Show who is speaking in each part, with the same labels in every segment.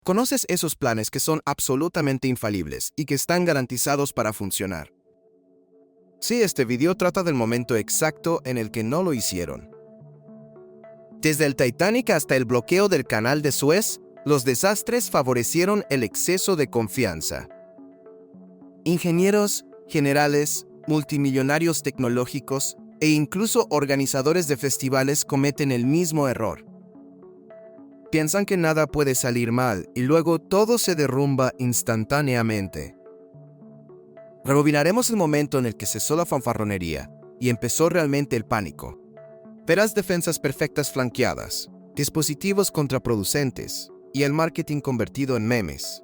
Speaker 1: Conoces esos planes que son absolutamente infalibles y que están garantizados para funcionar. Sí, este video trata del momento exacto en el que no lo hicieron. Desde el Titanic hasta el bloqueo del Canal de Suez, los desastres favorecieron el exceso de confianza. Ingenieros, generales, multimillonarios tecnológicos e incluso organizadores de festivales cometen el mismo error. Piensan que nada puede salir mal y luego todo se derrumba instantáneamente. Rebobinaremos el momento en el que cesó la fanfarronería y empezó realmente el pánico. Verás defensas perfectas flanqueadas, dispositivos contraproducentes y el marketing convertido en memes.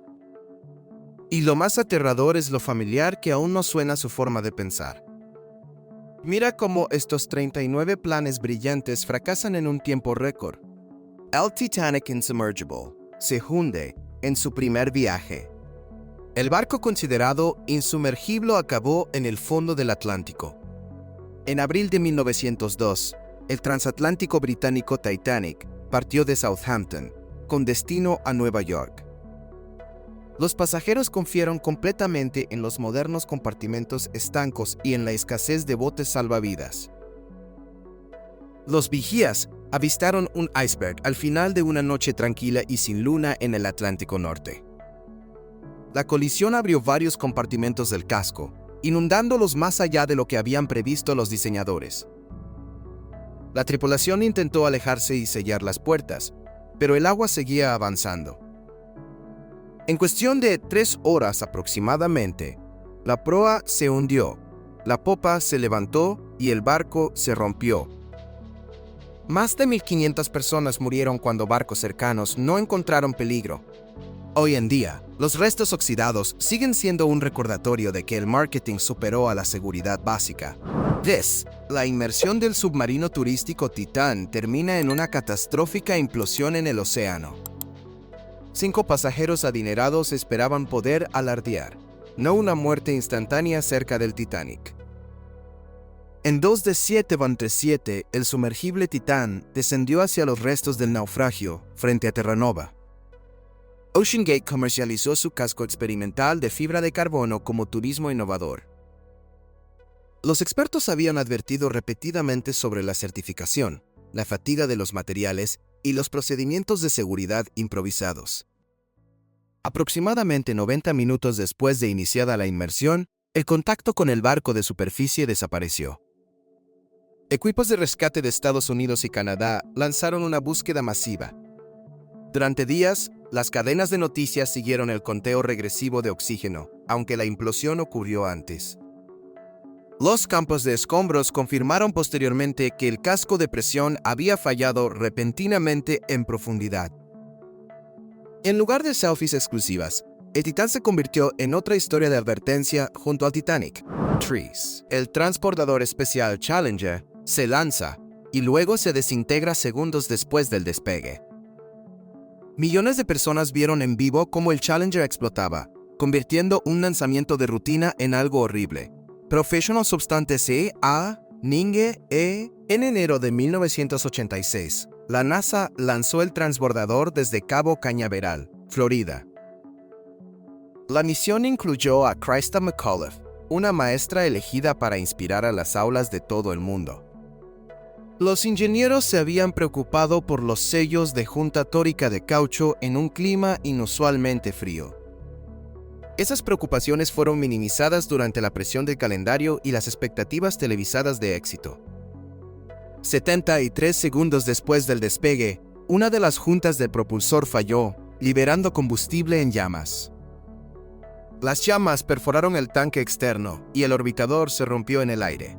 Speaker 1: Y lo más aterrador es lo familiar que aún no suena su forma de pensar. Mira cómo estos 39 planes brillantes fracasan en un tiempo récord. El Titanic Insubmergible se hunde en su primer viaje. El barco considerado insumergible acabó en el fondo del Atlántico. En abril de 1902, el transatlántico británico Titanic partió de Southampton, con destino a Nueva York. Los pasajeros confiaron completamente en los modernos compartimentos estancos y en la escasez de botes salvavidas. Los vigías avistaron un iceberg al final de una noche tranquila y sin luna en el Atlántico Norte. La colisión abrió varios compartimentos del casco, inundándolos más allá de lo que habían previsto los diseñadores. La tripulación intentó alejarse y sellar las puertas, pero el agua seguía avanzando. En cuestión de 3 horas aproximadamente, la proa se hundió, la popa se levantó y el barco se rompió. Más de 1.500 personas murieron cuando barcos cercanos no encontraron peligro. Hoy en día, los restos oxidados siguen siendo un recordatorio de que el marketing superó a la seguridad básica. La inmersión del submarino turístico Titán termina en una catastrófica implosión en el océano. 5 pasajeros adinerados esperaban poder alardear, no una muerte instantánea cerca del Titanic. En 2 de 7, el sumergible Titán descendió hacia los restos del naufragio frente a Terranova. OceanGate comercializó su casco experimental de fibra de carbono como turismo innovador. Los expertos habían advertido repetidamente sobre la certificación, la fatiga de los materiales y los procedimientos de seguridad improvisados. Aproximadamente 90 minutos después de iniciada la inmersión, el contacto con el barco de superficie desapareció. Equipos de rescate de Estados Unidos y Canadá lanzaron una búsqueda masiva. Durante días, las cadenas de noticias siguieron el conteo regresivo de oxígeno, aunque la implosión ocurrió antes. Los campos de escombros confirmaron posteriormente que el casco de presión había fallado repentinamente en profundidad. En lugar de selfies exclusivas, el Titán se convirtió en otra historia de advertencia junto al Titanic. El transportador especial Challenger se lanza y luego se desintegra segundos después del despegue. Millones de personas vieron en vivo cómo el Challenger explotaba, convirtiendo un lanzamiento de rutina en algo horrible. Professional Substance A. Ninge E. En enero de 1986, la NASA lanzó el transbordador desde Cabo Cañaveral, Florida. La misión incluyó a Krista McAuliffe, una maestra elegida para inspirar a las aulas de todo el mundo. Los ingenieros se habían preocupado por los sellos de junta tórica de caucho en un clima inusualmente frío. Esas preocupaciones fueron minimizadas durante la presión del calendario y las expectativas televisadas de éxito. 73 segundos después del despegue, una de las juntas del propulsor falló, liberando combustible en llamas. Las llamas perforaron el tanque externo y el orbitador se rompió en el aire.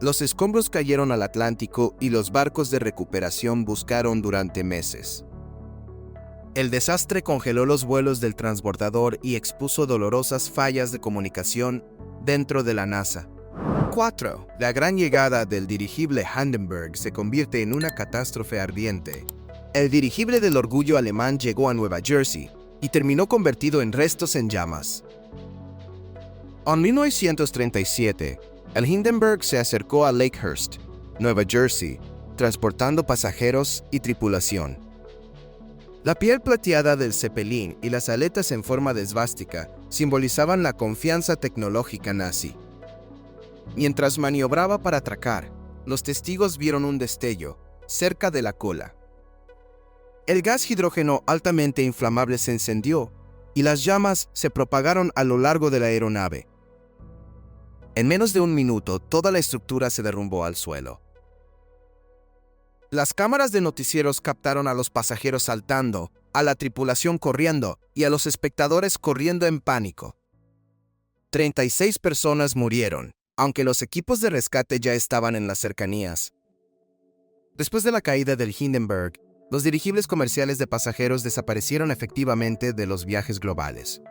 Speaker 1: Los escombros cayeron al Atlántico y los barcos de recuperación buscaron durante meses. El desastre congeló los vuelos del transbordador y expuso dolorosas fallas de comunicación dentro de la NASA. 4. La gran llegada del dirigible Hindenburg se convierte en una catástrofe ardiente. El dirigible del orgullo alemán llegó a Nueva Jersey y terminó convertido en restos en llamas. En 1937, el Hindenburg se acercó a Lakehurst, Nueva Jersey, transportando pasajeros y tripulación. La piel plateada del Zeppelin y las aletas en forma de esvástica simbolizaban la confianza tecnológica nazi. Mientras maniobraba para atracar, los testigos vieron un destello cerca de la cola. El gas hidrógeno altamente inflamable se encendió y las llamas se propagaron a lo largo de la aeronave. En menos de un minuto, toda la estructura se derrumbó al suelo. Las cámaras de noticieros captaron a los pasajeros saltando, a la tripulación corriendo y a los espectadores corriendo en pánico. 36 personas murieron, aunque los equipos de rescate ya estaban en las cercanías. Después de la caída del Hindenburg, los dirigibles comerciales de pasajeros desaparecieron efectivamente de los viajes globales.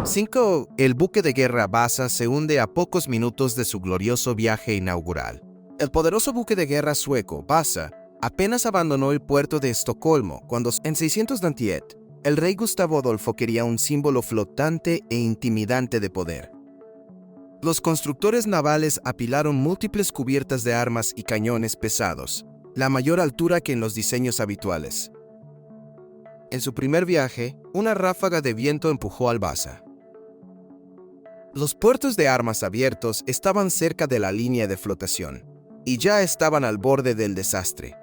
Speaker 1: 5. El buque de guerra Vasa se hunde a pocos minutos de su glorioso viaje inaugural. El poderoso buque de guerra sueco, Vasa, apenas abandonó el puerto de Estocolmo cuando, en 691, el rey Gustavo Adolfo quería un símbolo flotante e intimidante de poder. Los constructores navales apilaron múltiples cubiertas de armas y cañones pesados, la mayor altura que en los diseños habituales. En su primer viaje, una ráfaga de viento empujó al Vasa. Los puertos de armas abiertos estaban cerca de la línea de flotación, y ya estaban al borde del desastre.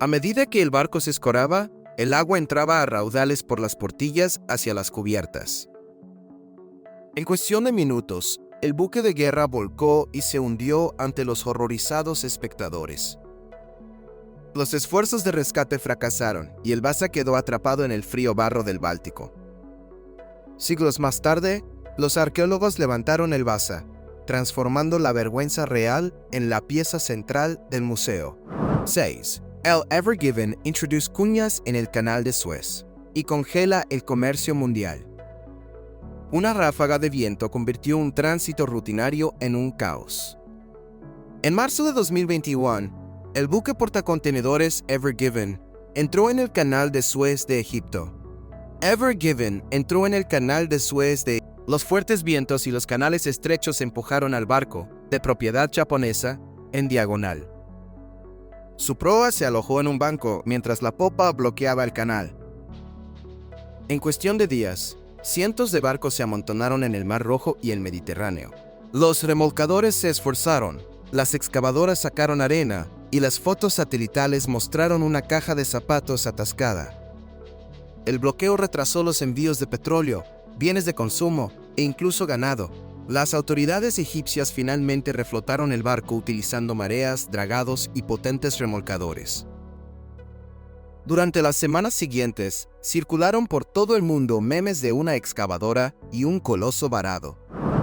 Speaker 1: A medida que el barco se escoraba, el agua entraba a raudales por las portillas hacia las cubiertas. En cuestión de minutos, el buque de guerra volcó y se hundió ante los horrorizados espectadores. Los esfuerzos de rescate fracasaron y el Vasa quedó atrapado en el frío barro del Báltico. Siglos más tarde, los arqueólogos levantaron el Vasa, transformando la vergüenza real en la pieza central del museo. 6. El Ever Given introduce cuñas en el canal de Suez y congela el comercio mundial. Una ráfaga de viento convirtió un tránsito rutinario en un caos. En marzo de 2021, el buque portacontenedores Ever Given entró en el canal de Suez de Egipto. Ever Given entró en el canal de Suez de Egipto. Los fuertes vientos y los canales estrechos empujaron al barco, de propiedad japonesa, en diagonal. Su proa se alojó en un banco mientras la popa bloqueaba el canal. En cuestión de días, cientos de barcos se amontonaron en el Mar Rojo y el Mediterráneo. Los remolcadores se esforzaron, las excavadoras sacaron arena y las fotos satelitales mostraron una caja de zapatos atascada. El bloqueo retrasó los envíos de petróleo, bienes de consumo e incluso ganado. Las autoridades egipcias finalmente reflotaron el barco utilizando mareas, dragados y potentes remolcadores. Durante las semanas siguientes, circularon por todo el mundo memes de una excavadora y un coloso varado.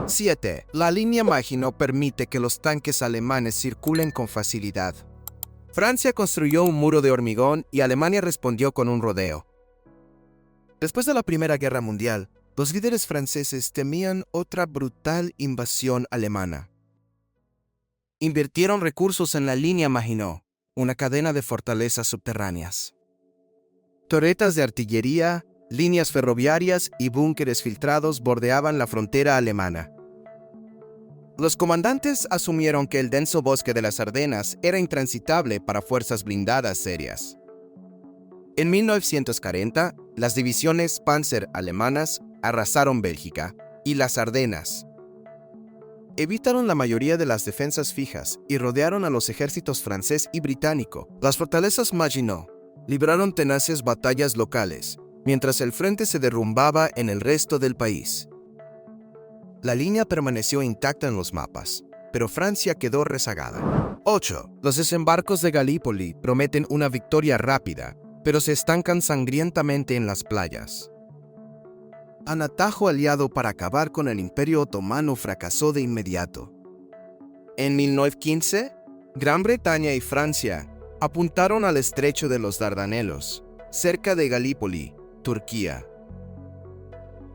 Speaker 1: 7. La línea Maginot permite que los tanques alemanes circulen con facilidad. Francia construyó un muro de hormigón y Alemania respondió con un rodeo. Después de la Primera Guerra Mundial, los líderes franceses temían otra brutal invasión alemana. Invirtieron recursos en la línea Maginot, una cadena de fortalezas subterráneas. Torretas de artillería, líneas ferroviarias y búnkeres filtrados bordeaban la frontera alemana. Los comandantes asumieron que el denso bosque de las Ardenas era intransitable para fuerzas blindadas serias. En 1940, las divisiones Panzer alemanas arrasaron Bélgica y las Ardenas. Evitaron la mayoría de las defensas fijas y rodearon a los ejércitos francés y británico. Las fortalezas Maginot libraron tenaces batallas locales, mientras el frente se derrumbaba en el resto del país. La línea permaneció intacta en los mapas, pero Francia quedó rezagada. 8. Los desembarcos de Galípoli prometen una victoria rápida, pero se estancan sangrientamente en las playas. Un atajo aliado para acabar con el Imperio Otomano fracasó de inmediato. En 1915, Gran Bretaña y Francia apuntaron al estrecho de los Dardanelos, cerca de Galípoli, Turquía.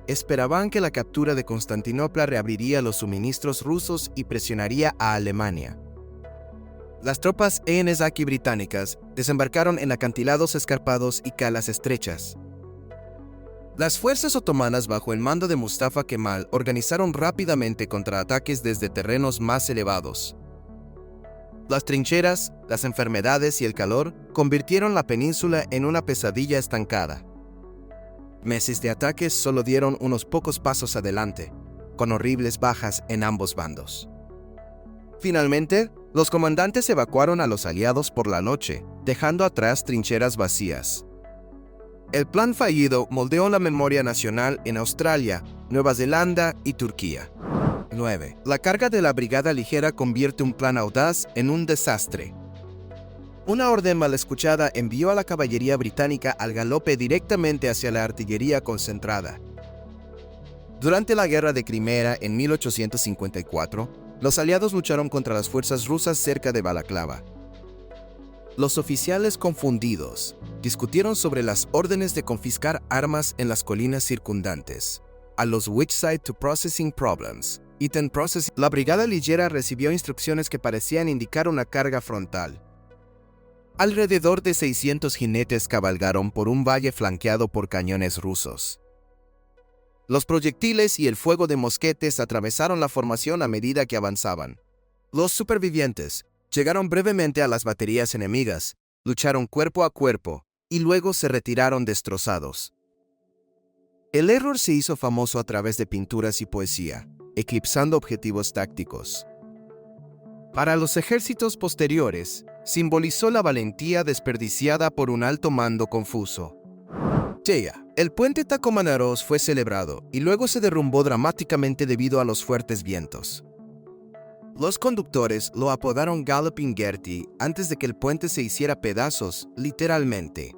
Speaker 1: Esperaban que la captura de Constantinopla reabriría los suministros rusos y presionaría a Alemania. Las tropas Enesaki británicas desembarcaron en acantilados escarpados y calas estrechas. Las fuerzas otomanas bajo el mando de Mustafa Kemal organizaron rápidamente contraataques desde terrenos más elevados. Las trincheras, las enfermedades y el calor convirtieron la península en una pesadilla estancada. Meses de ataques solo dieron unos pocos pasos adelante, con horribles bajas en ambos bandos. Finalmente, los comandantes evacuaron a los aliados por la noche, dejando atrás trincheras vacías. El plan fallido moldeó la memoria nacional en Australia, Nueva Zelanda y Turquía. 9. La carga de la brigada ligera convierte un plan audaz en un desastre. Una orden mal escuchada envió a la caballería británica al galope directamente hacia la artillería concentrada. Durante la Guerra de Crimea en 1854, los aliados lucharon contra las fuerzas rusas cerca de Balaclava. Los oficiales confundidos discutieron sobre las órdenes de confiscar armas en las colinas circundantes, a los which side to processing problems. La brigada ligera recibió instrucciones que parecían indicar una carga frontal. Alrededor de 600 jinetes cabalgaron por un valle flanqueado por cañones rusos. Los proyectiles y el fuego de mosquetes atravesaron la formación a medida que avanzaban. Los supervivientes llegaron brevemente a las baterías enemigas, lucharon cuerpo a cuerpo y luego se retiraron destrozados. El error se hizo famoso a través de pinturas y poesía, eclipsando objetivos tácticos. Para los ejércitos posteriores, simbolizó la valentía desperdiciada por un alto mando confuso. El puente Tacomanaros fue celebrado y luego se derrumbó dramáticamente debido a los fuertes vientos. Los conductores lo apodaron Galloping Gertie antes de que el puente se hiciera pedazos, literalmente.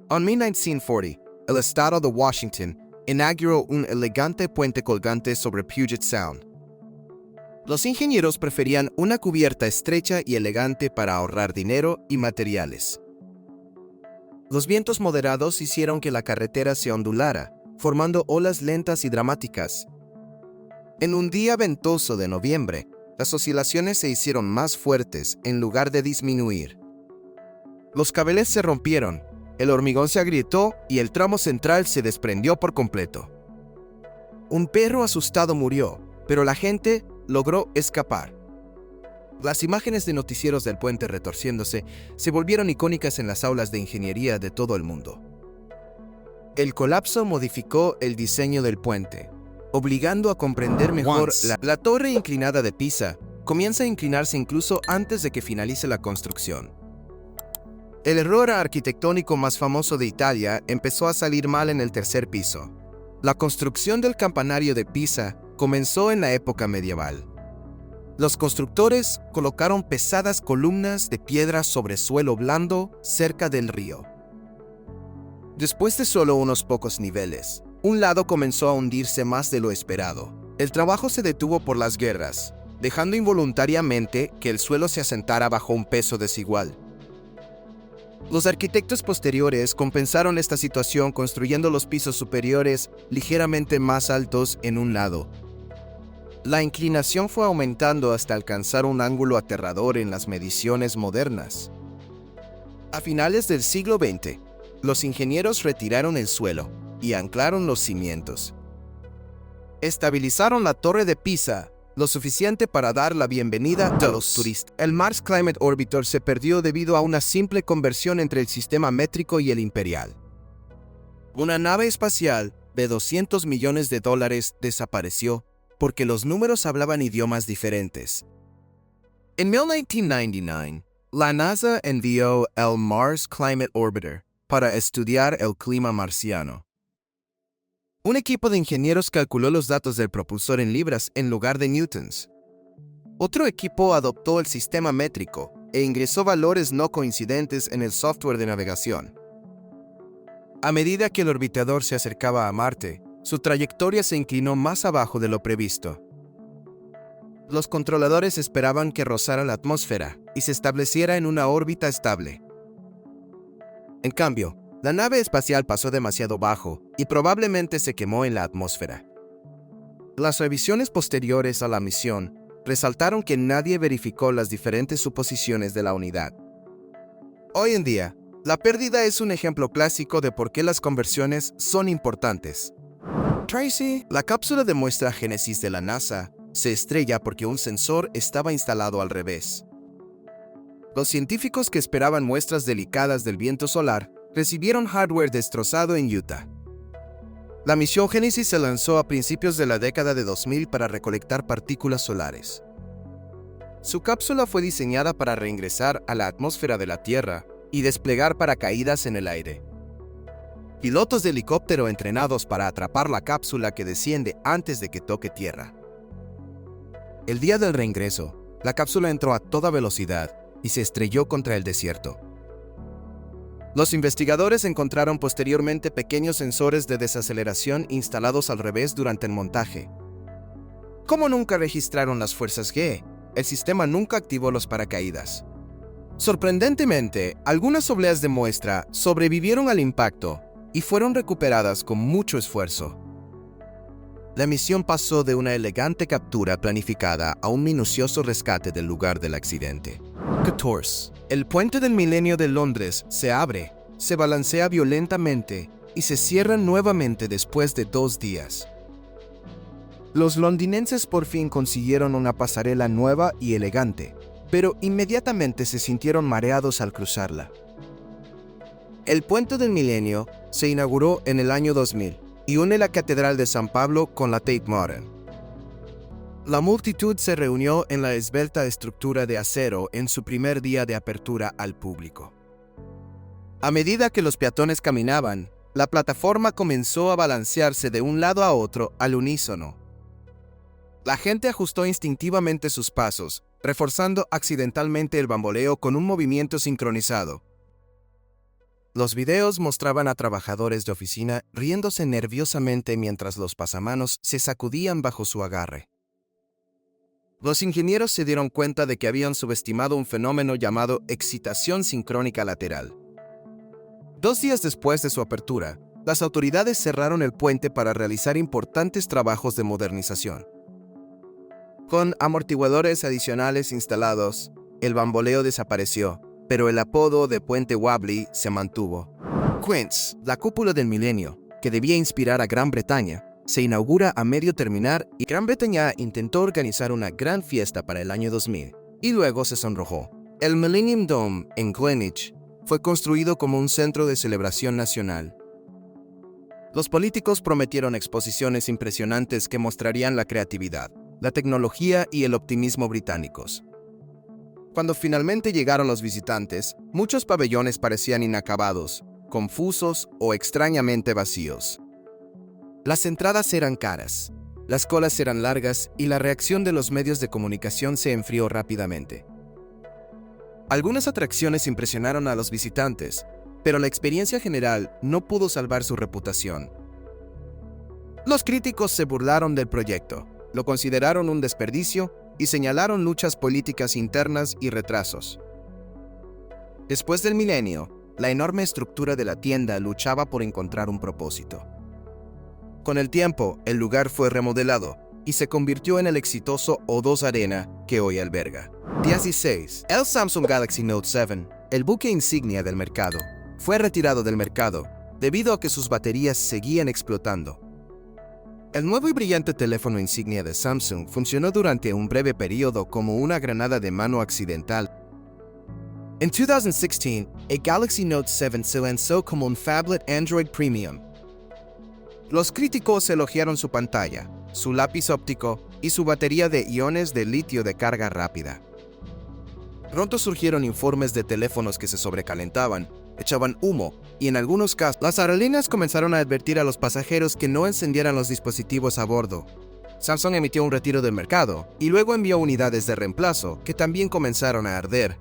Speaker 1: En 1940, el estado de Washington inauguró un elegante puente colgante sobre Puget Sound. Los ingenieros preferían una cubierta estrecha y elegante para ahorrar dinero y materiales. Los vientos moderados hicieron que la carretera se ondulara, formando olas lentas y dramáticas. En un día ventoso de noviembre, las oscilaciones se hicieron más fuertes en lugar de disminuir. Los cabeles se rompieron, el hormigón se agrietó y el tramo central se desprendió por completo. Un perro asustado murió, pero la gente logró escapar. Las imágenes de noticieros del puente retorciéndose se volvieron icónicas en las aulas de ingeniería de todo el mundo. El colapso modificó el diseño del puente, obligando a comprender mejor la torre inclinada de Pisa. Comienza a inclinarse incluso antes de que finalice la construcción. El error arquitectónico más famoso de Italia empezó a salir mal en el tercer piso. La construcción del campanario de Pisa comenzó en la época medieval. Los constructores colocaron pesadas columnas de piedra sobre suelo blando cerca del río. Después de solo unos pocos niveles, un lado comenzó a hundirse más de lo esperado. El trabajo se detuvo por las guerras, dejando involuntariamente que el suelo se asentara bajo un peso desigual. Los arquitectos posteriores compensaron esta situación construyendo los pisos superiores ligeramente más altos en un lado. La inclinación fue aumentando hasta alcanzar un ángulo aterrador en las mediciones modernas. A finales del siglo XX, los ingenieros retiraron el suelo y anclaron los cimientos. Estabilizaron la torre de Pisa lo suficiente para dar la bienvenida a los turistas. El Mars Climate Orbiter se perdió debido a una simple conversión entre el sistema métrico y el imperial. Una nave espacial de $200 millones desapareció porque los números hablaban idiomas diferentes. En 1999, la NASA envió el Mars Climate Orbiter para estudiar el clima marciano. Un equipo de ingenieros calculó los datos del propulsor en libras en lugar de newtons. Otro equipo adoptó el sistema métrico e ingresó valores no coincidentes en el software de navegación. A medida que el orbitador se acercaba a Marte, su trayectoria se inclinó más abajo de lo previsto. Los controladores esperaban que rozara la atmósfera y se estableciera en una órbita estable. En cambio, la nave espacial pasó demasiado bajo y probablemente se quemó en la atmósfera. Las revisiones posteriores a la misión resaltaron que nadie verificó las diferentes suposiciones de la unidad. Hoy en día, la pérdida es un ejemplo clásico de por qué las conversiones son importantes. Tracy, la cápsula de muestra Génesis de la NASA, se estrella porque un sensor estaba instalado al revés. Los científicos que esperaban muestras delicadas del viento solar recibieron hardware destrozado en Utah. La misión Génesis se lanzó a principios de la década de 2000 para recolectar partículas solares. Su cápsula fue diseñada para reingresar a la atmósfera de la Tierra y desplegar paracaídas en el aire. Pilotos de helicóptero entrenados para atrapar la cápsula que desciende antes de que toque tierra. El día del reingreso, la cápsula entró a toda velocidad y se estrelló contra el desierto. Los investigadores encontraron posteriormente pequeños sensores de desaceleración instalados al revés durante el montaje. Como nunca registraron las fuerzas G, el sistema nunca activó los paracaídas. Sorprendentemente, algunas obleas de muestra sobrevivieron al impacto y fueron recuperadas con mucho esfuerzo. La misión pasó de una elegante captura planificada a un minucioso rescate del lugar del accidente. 14. El puente del milenio de Londres se abre, se balancea violentamente y se cierra nuevamente después de 2 días. Los londinenses por fin consiguieron una pasarela nueva y elegante, pero inmediatamente se sintieron mareados al cruzarla. El puente del milenio se inauguró en el año 2000 y une la Catedral de San Pablo con la Tate Modern. La multitud se reunió en la esbelta estructura de acero en su primer día de apertura al público. A medida que los peatones caminaban, la plataforma comenzó a balancearse de un lado a otro al unísono. La gente ajustó instintivamente sus pasos, reforzando accidentalmente el bamboleo con un movimiento sincronizado. Los videos mostraban a trabajadores de oficina riéndose nerviosamente mientras los pasamanos se sacudían bajo su agarre. Los ingenieros se dieron cuenta de que habían subestimado un fenómeno llamado excitación sincrónica lateral. 2 días después de su apertura, las autoridades cerraron el puente para realizar importantes trabajos de modernización. Con amortiguadores adicionales instalados, el bamboleo desapareció, pero el apodo de Puente Wobbly se mantuvo. Queen's, la cúpula del milenio, que debía inspirar a Gran Bretaña, se inaugura a medio terminar y Gran Bretaña intentó organizar una gran fiesta para el año 2000, y luego se sonrojó. El Millennium Dome, en Greenwich, fue construido como un centro de celebración nacional. Los políticos prometieron exposiciones impresionantes que mostrarían la creatividad, la tecnología y el optimismo británicos. Cuando finalmente llegaron los visitantes, muchos pabellones parecían inacabados, confusos o extrañamente vacíos. Las entradas eran caras, las colas eran largas y la reacción de los medios de comunicación se enfrió rápidamente. Algunas atracciones impresionaron a los visitantes, pero la experiencia general no pudo salvar su reputación. Los críticos se burlaron del proyecto, lo consideraron un desperdicio y señalaron luchas políticas internas y retrasos. Después del milenio, la enorme estructura de la tienda luchaba por encontrar un propósito. Con el tiempo, el lugar fue remodelado y se convirtió en el exitoso O2 Arena que hoy alberga. 16. El Samsung Galaxy Note 7, el buque insignia del mercado, fue retirado del mercado debido a que sus baterías seguían explotando. El nuevo y brillante teléfono insignia de Samsung funcionó durante un breve periodo como una granada de mano accidental. En 2016, el Galaxy Note 7 se lanzó como un phablet Android Premium. Los críticos elogiaron su pantalla, su lápiz óptico y su batería de iones de litio de carga rápida. Pronto surgieron informes de teléfonos que se sobrecalentaban, echaban humo y en algunos casos las aerolíneas comenzaron a advertir a los pasajeros que no encendieran los dispositivos a bordo. Samsung emitió un retiro del mercado y luego envió unidades de reemplazo que también comenzaron a arder.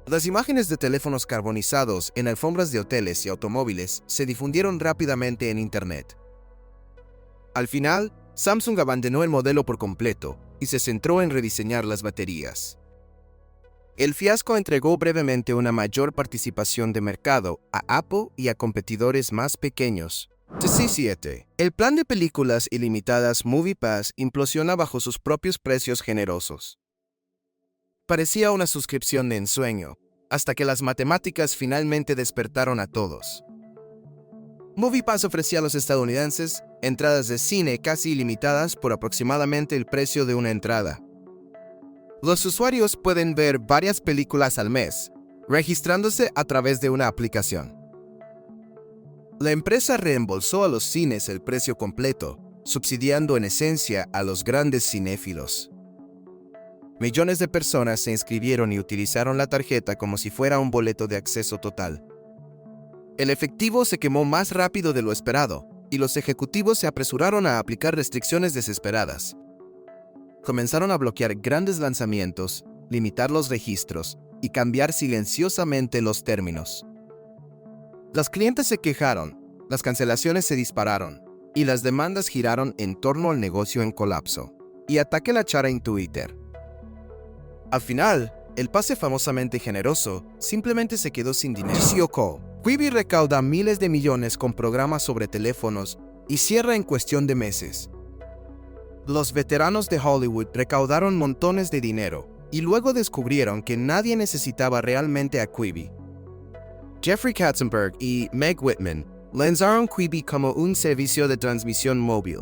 Speaker 1: Las imágenes de teléfonos carbonizados en alfombras de hoteles y automóviles se difundieron rápidamente en Internet. Al final, Samsung abandonó el modelo por completo y se centró en rediseñar las baterías. El fiasco entregó brevemente una mayor participación de mercado a Apple y a competidores más pequeños. 17. El plan de películas ilimitadas MoviePass implosiona bajo sus propios precios generosos. Parecía una suscripción de ensueño, hasta que las matemáticas finalmente despertaron a todos. MoviePass ofrecía a los estadounidenses entradas de cine casi ilimitadas por aproximadamente el precio de una entrada. Los usuarios pueden ver varias películas al mes, registrándose a través de una aplicación. La empresa reembolsó a los cines el precio completo, subsidiando en esencia a los grandes cinéfilos. Millones de personas se inscribieron y utilizaron la tarjeta como si fuera un boleto de acceso total. El efectivo se quemó más rápido de lo esperado, y los ejecutivos se apresuraron a aplicar restricciones desesperadas. Comenzaron a bloquear grandes lanzamientos, limitar los registros y cambiar silenciosamente los términos. Los clientes se quejaron, las cancelaciones se dispararon, y las demandas giraron en torno al negocio en colapso. Y ataque la chara en Twitter. Al final, el pase famosamente generoso simplemente se quedó sin dinero. Quibi recauda miles de millones con programas sobre teléfonos y cierra en cuestión de meses. Los veteranos de Hollywood recaudaron montones de dinero y luego descubrieron que nadie necesitaba realmente a Quibi. Jeffrey Katzenberg y Meg Whitman lanzaron Quibi como un servicio de transmisión móvil.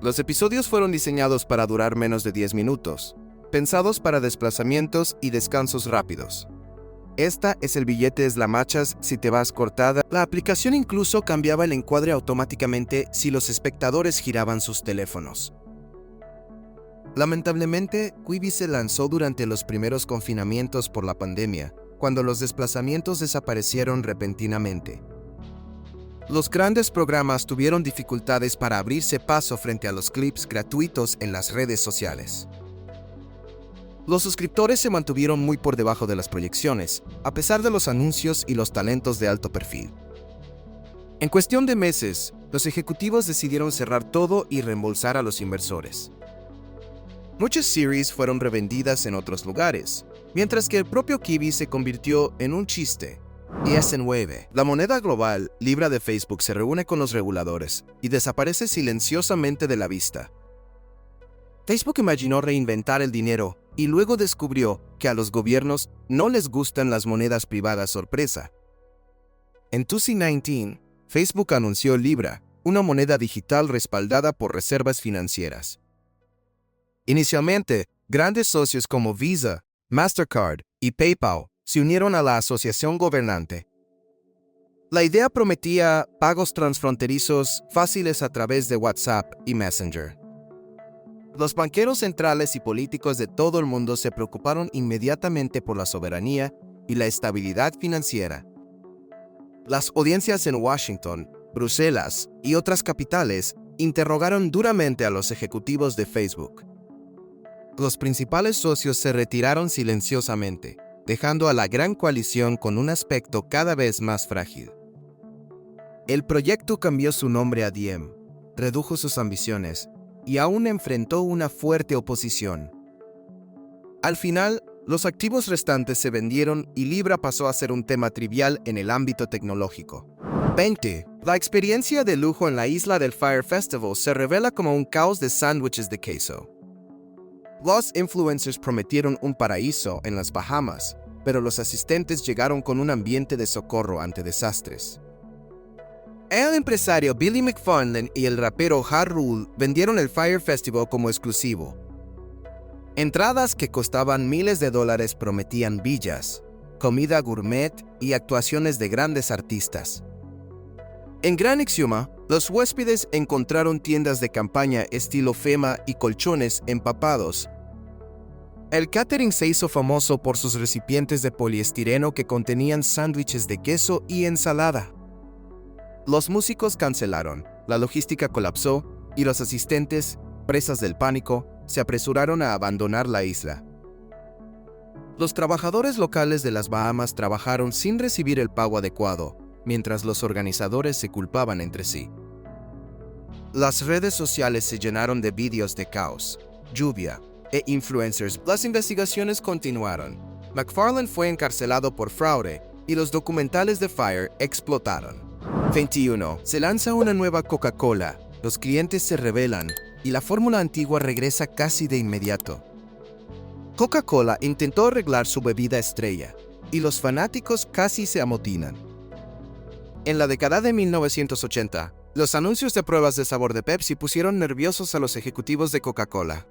Speaker 1: Los episodios fueron diseñados para durar menos de 10 minutos, pensados para desplazamientos y descansos rápidos. Esta es el billete eslamachas si te vas cortada. La aplicación incluso cambiaba el encuadre automáticamente si los espectadores giraban sus teléfonos. Lamentablemente, Quibi se lanzó durante los primeros confinamientos por la pandemia, cuando los desplazamientos desaparecieron repentinamente. Los grandes programas tuvieron dificultades para abrirse paso frente a los clips gratuitos en las redes sociales. Los suscriptores se mantuvieron muy por debajo de las proyecciones, a pesar de los anuncios y los talentos de alto perfil. En cuestión de meses, los ejecutivos decidieron cerrar todo y reembolsar a los inversores. Muchas series fueron revendidas en otros lugares, mientras que el propio Quibi se convirtió en un chiste. Y S9, la moneda global, libra de Facebook, se reúne con los reguladores y desaparece silenciosamente de la vista. Facebook imaginó reinventar el dinero y luego descubrió que a los gobiernos no les gustan las monedas privadas sorpresa. En 2019, Facebook anunció Libra, una moneda digital respaldada por reservas financieras. Inicialmente, grandes socios como Visa, Mastercard y PayPal se unieron a la asociación gobernante. La idea prometía pagos transfronterizos fáciles a través de WhatsApp y Messenger. Los banqueros centrales y políticos de todo el mundo se preocuparon inmediatamente por la soberanía y la estabilidad financiera. Las audiencias en Washington, Bruselas y otras capitales interrogaron duramente a los ejecutivos de Facebook. Los principales socios se retiraron silenciosamente, dejando a la gran coalición con un aspecto cada vez más frágil. El proyecto cambió su nombre a Diem, redujo sus ambiciones y aún enfrentó una fuerte oposición. Al final, los activos restantes se vendieron y Libra pasó a ser un tema trivial en el ámbito tecnológico. 20. La experiencia de lujo en la isla del Fire Festival se revela como un caos de sándwiches de queso. Los influencers prometieron un paraíso en las Bahamas, pero los asistentes llegaron con un ambiente de socorro ante desastres. El empresario Billy McFarland y el rapero Ja Rule vendieron el Fire Festival como exclusivo. Entradas que costaban miles de dólares prometían villas, comida gourmet y actuaciones de grandes artistas. En Gran Exuma, los huéspedes encontraron tiendas de campaña estilo FEMA y colchones empapados. El catering se hizo famoso por sus recipientes de poliestireno que contenían sándwiches de queso y ensalada. Los músicos cancelaron, la logística colapsó y los asistentes, presas del pánico, se apresuraron a abandonar la isla. Los trabajadores locales de las Bahamas trabajaron sin recibir el pago adecuado, mientras los organizadores se culpaban entre sí. Las redes sociales se llenaron de vídeos de caos, lluvia e influencers. Las investigaciones continuaron. McFarland fue encarcelado por fraude y los documentales de Fire explotaron. 21. Se lanza una nueva Coca-Cola, los clientes se rebelan y la fórmula antigua regresa casi de inmediato. Coca-Cola intentó arreglar su bebida estrella y los fanáticos casi se amotinan. En la década de 1980, los anuncios de pruebas de sabor de Pepsi pusieron nerviosos a los ejecutivos de Coca-Cola.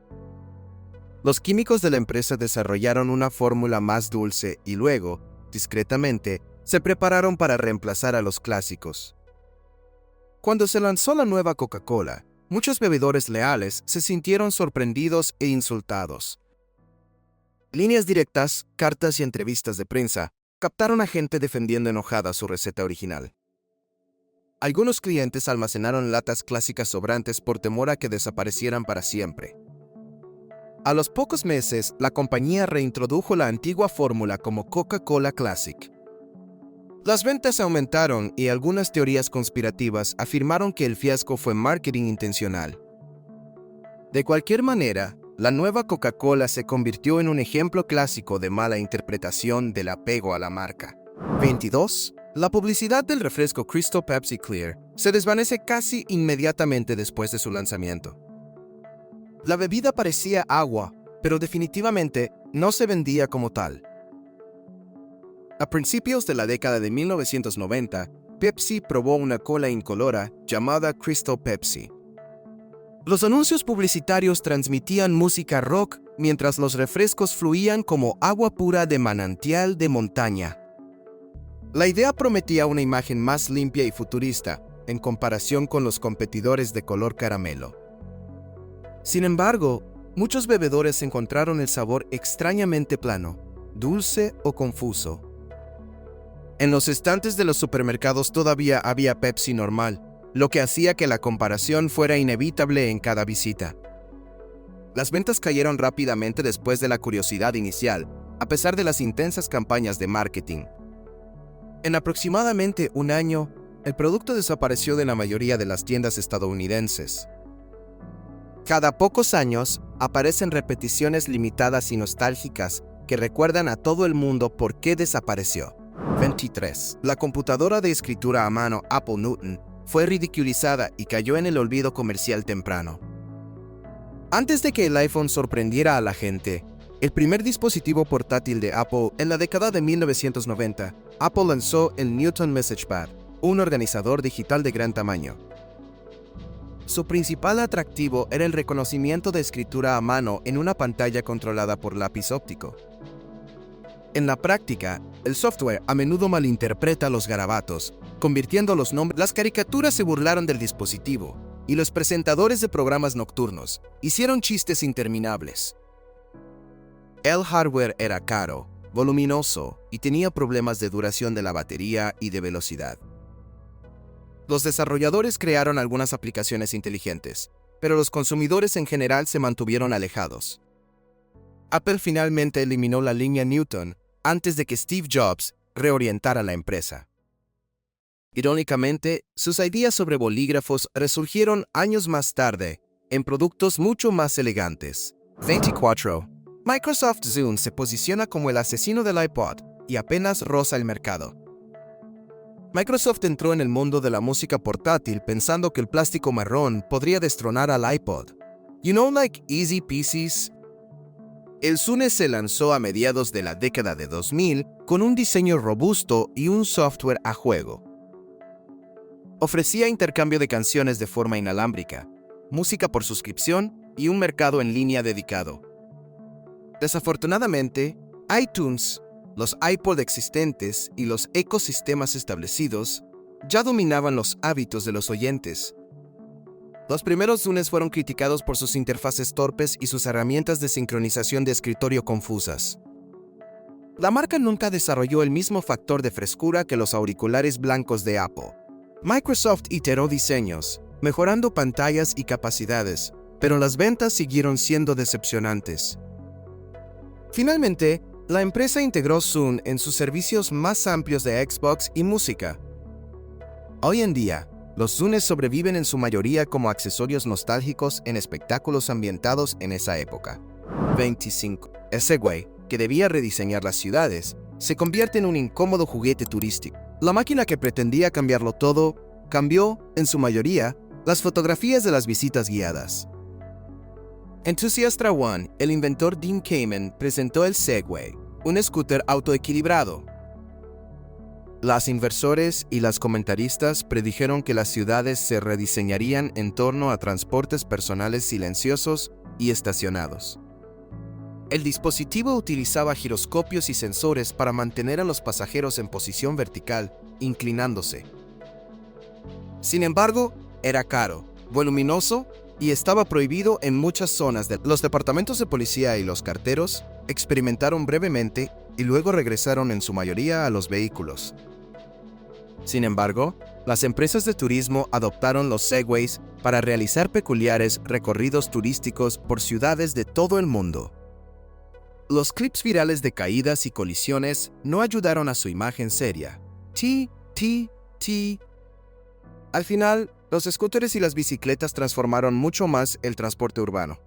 Speaker 1: Los químicos de la empresa desarrollaron una fórmula más dulce y luego, discretamente, se prepararon para reemplazar a los clásicos. Cuando se lanzó la nueva Coca-Cola, muchos bebedores leales se sintieron sorprendidos e insultados. Líneas directas, cartas y entrevistas de prensa captaron a gente defendiendo enojada su receta original. Algunos clientes almacenaron latas clásicas sobrantes por temor a que desaparecieran para siempre. A los pocos meses, la compañía reintrodujo la antigua fórmula como Coca-Cola Classic. Las ventas aumentaron y algunas teorías conspirativas afirmaron que el fiasco fue marketing intencional. De cualquier manera, la nueva Coca-Cola se convirtió en un ejemplo clásico de mala interpretación del apego a la marca. 22. La publicidad del refresco Crystal Pepsi Clear se desvanece casi inmediatamente después de su lanzamiento. La bebida parecía agua, pero definitivamente no se vendía como tal. A principios de la década de 1990, Pepsi probó una cola incolora llamada Crystal Pepsi. Los anuncios publicitarios transmitían música rock mientras los refrescos fluían como agua pura de manantial de montaña. La idea prometía una imagen más limpia y futurista en comparación con los competidores de color caramelo. Sin embargo, muchos bebedores encontraron el sabor extrañamente plano, dulce o confuso. En los estantes de los supermercados todavía había Pepsi normal, lo que hacía que la comparación fuera inevitable en cada visita. Las ventas cayeron rápidamente después de la curiosidad inicial, a pesar de las intensas campañas de marketing. En aproximadamente un año, el producto desapareció de la mayoría de las tiendas estadounidenses. Cada pocos años, aparecen repeticiones limitadas y nostálgicas que recuerdan a todo el mundo por qué desapareció. 23. La computadora de escritura a mano Apple Newton fue ridiculizada y cayó en el olvido comercial temprano. Antes de que el iPhone sorprendiera a la gente, el primer dispositivo portátil de Apple en la década de 1990, Apple lanzó el Newton MessagePad, un organizador digital de gran tamaño. Su principal atractivo era el reconocimiento de escritura a mano en una pantalla controlada por lápiz óptico. En la práctica, el software a menudo malinterpreta los garabatos, convirtiendo los nombres. Las caricaturas se burlaron del dispositivo, y los presentadores de programas nocturnos hicieron chistes interminables. El hardware era caro, voluminoso y tenía problemas de duración de la batería y de velocidad. Los desarrolladores crearon algunas aplicaciones inteligentes, pero los consumidores en general se mantuvieron alejados. Apple finalmente eliminó la línea Newton antes de que Steve Jobs reorientara la empresa. Irónicamente, sus ideas sobre bolígrafos resurgieron años más tarde en productos mucho más elegantes. 24. Microsoft Zune se posiciona como el asesino del iPod y apenas roza el mercado. Microsoft entró en el mundo de la música portátil pensando que el plástico marrón podría destronar al iPod. You know, like easy peasies? El Zune se lanzó a mediados de la década de 2000 con un diseño robusto y un software a juego. Ofrecía intercambio de canciones de forma inalámbrica, música por suscripción y un mercado en línea dedicado. Desafortunadamente, iTunes, los iPod existentes y los ecosistemas establecidos ya dominaban los hábitos de los oyentes. Los primeros Zunes fueron criticados por sus interfaces torpes y sus herramientas de sincronización de escritorio confusas. La marca nunca desarrolló el mismo factor de frescura que los auriculares blancos de Apple. Microsoft iteró diseños, mejorando pantallas y capacidades, pero las ventas siguieron siendo decepcionantes. Finalmente, la empresa integró Zune en sus servicios más amplios de Xbox y música. Hoy en día, los Zunes sobreviven en su mayoría como accesorios nostálgicos en espectáculos ambientados en esa época. 25. El Segway, que debía rediseñar las ciudades, se convierte en un incómodo juguete turístico. La máquina que pretendía cambiarlo todo, cambió, en su mayoría, las fotografías de las visitas guiadas. Enthusiastra One, el inventor Dean Kamen, presentó el Segway, un scooter autoequilibrado. Los inversores y las comentaristas predijeron que las ciudades se rediseñarían en torno a transportes personales silenciosos y estacionados. El dispositivo utilizaba giroscopios y sensores para mantener a los pasajeros en posición vertical, inclinándose. Sin embargo, era caro, voluminoso y estaba prohibido en muchas zonas. Los departamentos de policía y los carteros experimentaron brevemente y luego regresaron en su mayoría a los vehículos. Sin embargo, las empresas de turismo adoptaron los Segways para realizar peculiares recorridos turísticos por ciudades de todo el mundo. Los clips virales de caídas y colisiones no ayudaron a su imagen seria. Al final, los scooters y las bicicletas transformaron mucho más el transporte urbano.